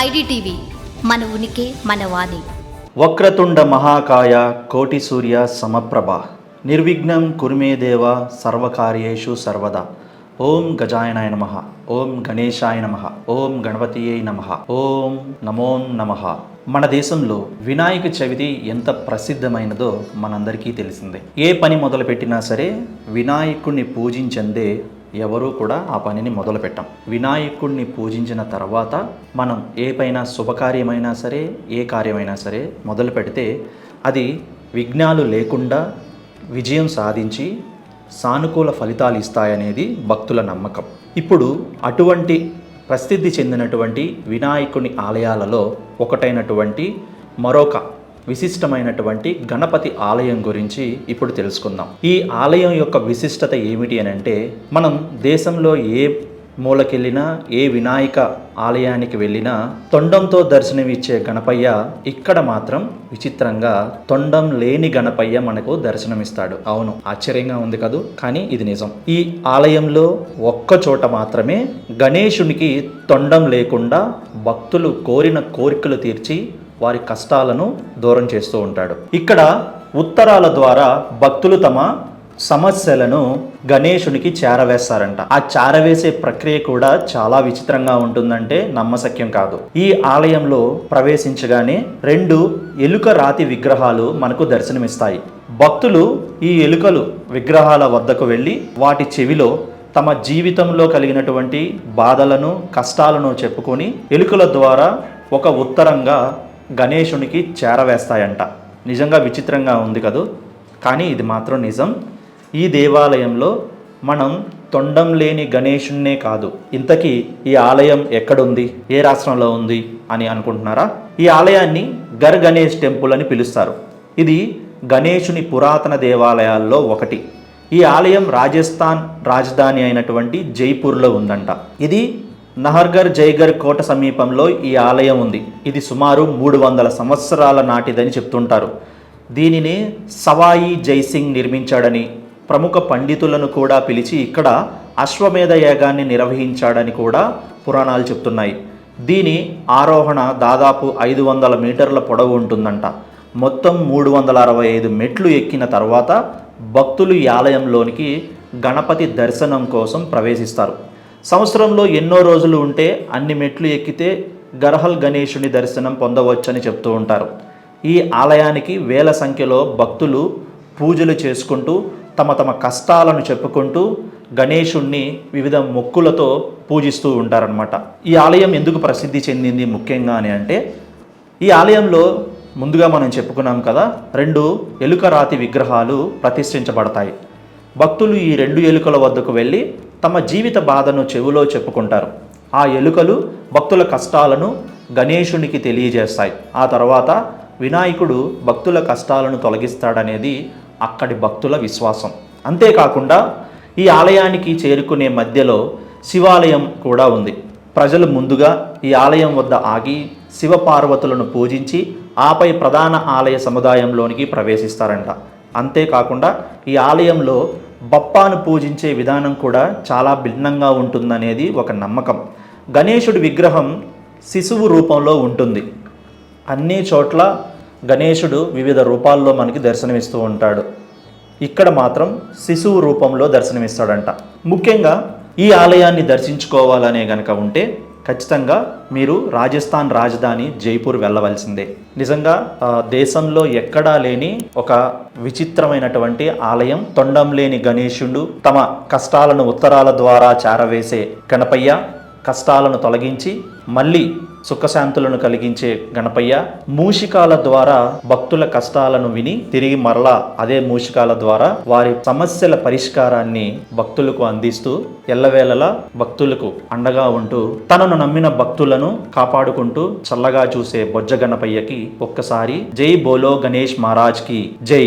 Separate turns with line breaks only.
IDTV మన ఉనికి మన వాణి.
వక్రతుండ మహాకాయ కోటి సూర్య సమప్రభ నిర్విఘ్నం కురుమే దేవ సర్వకార్యేషు సర్వదా. ఓం గజాయనాయ నమః, ఓం గణేశాయ నమః, ఓం గణపతియే నమః, ఓం నమో నమః. మన దేశంలో వినాయక చవితి ఎంత ప్రసిద్ధమైనదో మనందరికీ తెలిసిందే. ఏ పని మొదలుపెట్టినా సరే వినాయకుడిని పూజించందే ఎవరూ కూడా ఆ పనిని మొదలు పెట్టాం. వినాయకుడిని పూజించిన తర్వాత మనం ఏ పైన శుభకార్యమైనా సరే ఏ కార్యమైనా సరే మొదలు పెడితే అది విఘ్నాలు లేకుండా విజయం సాధించి సానుకూల ఫలితాలు ఇస్తాయనేది భక్తుల నమ్మకం. ఇప్పుడు అటువంటి ప్రసిద్ధి చెందినటువంటి వినాయకుని ఆలయాలలో ఒకటైనటువంటి మరొక విశిష్టమైనటువంటి గణపతి ఆలయం గురించి ఇప్పుడు తెలుసుకుందాం. ఈ ఆలయం యొక్క విశిష్టత ఏమిటి అని అంటే, మనం దేశంలో ఏ మూలకెళ్ళినా ఏ వినాయక ఆలయానికి వెళ్ళినా తొండంతో దర్శనమిచ్చే గణపయ్య ఇక్కడ మాత్రం విచిత్రంగా తొండం లేని గణపయ్య మనకు దర్శనమిస్తాడు. అవును, ఆశ్చర్యంగా ఉంది కదూ, కానీ ఇది నిజం. ఈ ఆలయంలో ఒక్క చోట మాత్రమే గణేశునికి తొండం లేకుండా భక్తులు కోరిన కోరికలు తీర్చి వారి కష్టాలను దూరం చేస్తూ ఉంటాడు. ఇక్కడ ఉత్తరాల ద్వారా భక్తులు తమ సమస్యలను గణేశునికి చేరవేస్తారంట. ఆ చేరవేసే ప్రక్రియ కూడా చాలా విచిత్రంగా ఉంటుందంటే నమ్మశక్యం కాదు. ఈ ఆలయంలో ప్రవేశించగానే 2 ఎలుక రాతి విగ్రహాలు మనకు దర్శనమిస్తాయి. భక్తులు ఈ ఎలుకలు విగ్రహాల వద్దకు వెళ్ళి వాటి చెవిలో తమ జీవితంలో కలిగినటువంటి బాధలను కష్టాలను చెప్పుకొని ఎలుకల ద్వారా ఒక ఉత్తరంగా గణేశునికి చేరవేస్తాయంట. నిజంగా విచిత్రంగా ఉంది కదూ, కానీ ఇది మాత్రం నిజం. ఈ దేవాలయంలో మనం తొండం లేని గణేశున్నే కాదు, ఇంతకీ ఈ ఆలయం ఎక్కడుంది, ఏ రాష్ట్రంలో ఉంది అని అనుకుంటున్నారా? ఈ ఆలయాన్ని గర్ గణేష్ టెంపుల్ అని పిలుస్తారు. ఇది గణేశుని పురాతన దేవాలయాల్లో ఒకటి. ఈ ఆలయం రాజస్థాన్ రాజధాని అయినటువంటి జైపూర్లో ఉందంట. ఇది నహర్గర్ జైగర్ కోట సమీపంలో ఈ ఆలయం ఉంది. ఇది సుమారు 300 సంవత్సరాల నాటిదని చెప్తుంటారు. దీనిని సవాయి జైసింగ్ నిర్మించాడని, ప్రముఖ పండితులను కూడా పిలిచి ఇక్కడ అశ్వమేధ యాగాన్ని నిర్వహించాడని కూడా పురాణాలు చెప్తున్నాయి. దీని ఆరోహణ దాదాపు 500 మీటర్ల పొడవు ఉంటుందంట. మొత్తం 365 మెట్లు ఎక్కిన తర్వాత భక్తులు ఈ ఆలయంలోనికి గణపతి దర్శనం కోసం ప్రవేశిస్తారు. సంవత్సరంలో ఎన్నో రోజులు ఉంటే అన్ని మెట్లు ఎక్కితే గర్హల్ గణేశుని దర్శనం పొందవచ్చని చెప్తూ ఉంటారు. ఈ ఆలయానికి వేల సంఖ్యలో భక్తులు పూజలు చేసుకుంటూ తమ తమ కష్టాలను చెప్పుకుంటూ గణేశుణ్ణి వివిధ మొక్కులతో పూజిస్తూ ఉంటారనమాట. ఈ ఆలయం ఎందుకు ప్రసిద్ధి చెందింది ముఖ్యంగా అని అంటే, ఈ ఆలయంలో ముందుగా మనం చెప్పుకున్నాం కదా, 2 ఎలుక రాతి విగ్రహాలు ప్రతిష్ఠించబడతాయి. భక్తులు ఈ 2 ఎలుకల వద్దకు వెళ్ళి తమ జీవిత బాధను చెవిలో చెప్పుకుంటారు. ఆ ఎలుకలు భక్తుల కష్టాలను గణేశునికి తెలియజేస్తాయి. ఆ తర్వాత వినాయకుడు భక్తుల కష్టాలను తొలగిస్తాడనేది అక్కడి భక్తుల విశ్వాసం. అంతేకాకుండా ఈ ఆలయానికి చేరుకునే మధ్యలో శివాలయం కూడా ఉంది. ప్రజలు ముందుగా ఈ ఆలయం వద్ద ఆగి శివపార్వతులను పూజించి ఆపై ప్రధాన ఆలయ సముదాయంలోనికి ప్రవేశిస్తారంట. అంతేకాకుండా ఈ ఆలయంలో బప్పాను పూజించే విధానం కూడా చాలా భిన్నంగా ఉంటుందనేది ఒక నమ్మకం. గణేశుడి విగ్రహం శిశువు రూపంలో ఉంటుంది. అన్ని చోట్ల గణేశుడు వివిధ రూపాల్లో మనకి దర్శనమిస్తూ ఉంటాడు. ఇక్కడ మాత్రం శిశువు రూపంలో దర్శనమిస్తాడంట. ముఖ్యంగా ఈ ఆలయాన్ని దర్శించుకోవాలనే గనక ఉంటే ఖచ్చితంగా మీరు రాజస్థాన్ రాజధాని జైపూర్ వెళ్ళవలసిందే. నిజంగా దేశంలో ఎక్కడా లేని ఒక విచిత్రమైనటువంటి ఆలయం. తొండం లేని గణేశుడు, తమ కష్టాలను ఉత్తరాల ద్వారా చేరవేసే గణపయ్య, కష్టాలను తొలగించి మళ్ళీ సుఖశాంతులను కలిగించే గణపయ్య, మూషికాల ద్వారా భక్తుల కష్టాలను విని తిరిగి మరలా అదే మూషికాల ద్వారా వారి సమస్యల పరిష్కారాన్ని భక్తులకు అందిస్తూ ఎల్లవేళలా భక్తులకు అండగా ఉంటూ తనను నమ్మిన భక్తులను కాపాడుకుంటూ చల్లగా చూసే బొజ్జ గణపయ్యకి ఒక్కసారి జై బోలో గణేష్ మహారాజ్ కి జై.